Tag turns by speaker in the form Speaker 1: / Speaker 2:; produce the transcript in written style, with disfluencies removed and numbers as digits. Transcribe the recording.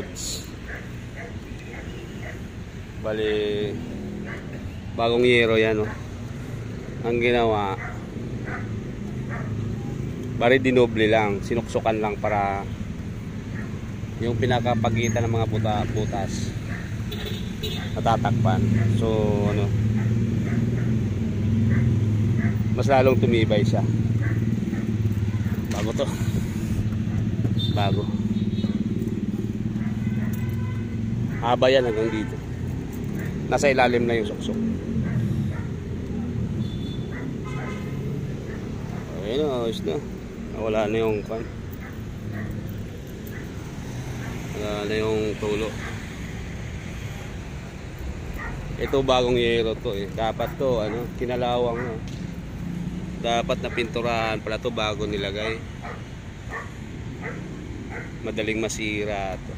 Speaker 1: parts. Bali bagong yero yan, oh. Ang ginawa, bali dinoble lang, sinuksukan lang para yung pinakapagitan ng mga butas matatakpan. So ano, mas lalong tumibay siya. Bago to, bago. Haba yan hanggang dito, nasa ilalim na yung suksok. Okay na, ayos na. Wala na yung kan, wala na yung tulo. Ito bagong yero to, eh. Dapat to ano, kinalawang, no? Dapat na pinturahan pala to bago nilagay. Madaling masira to.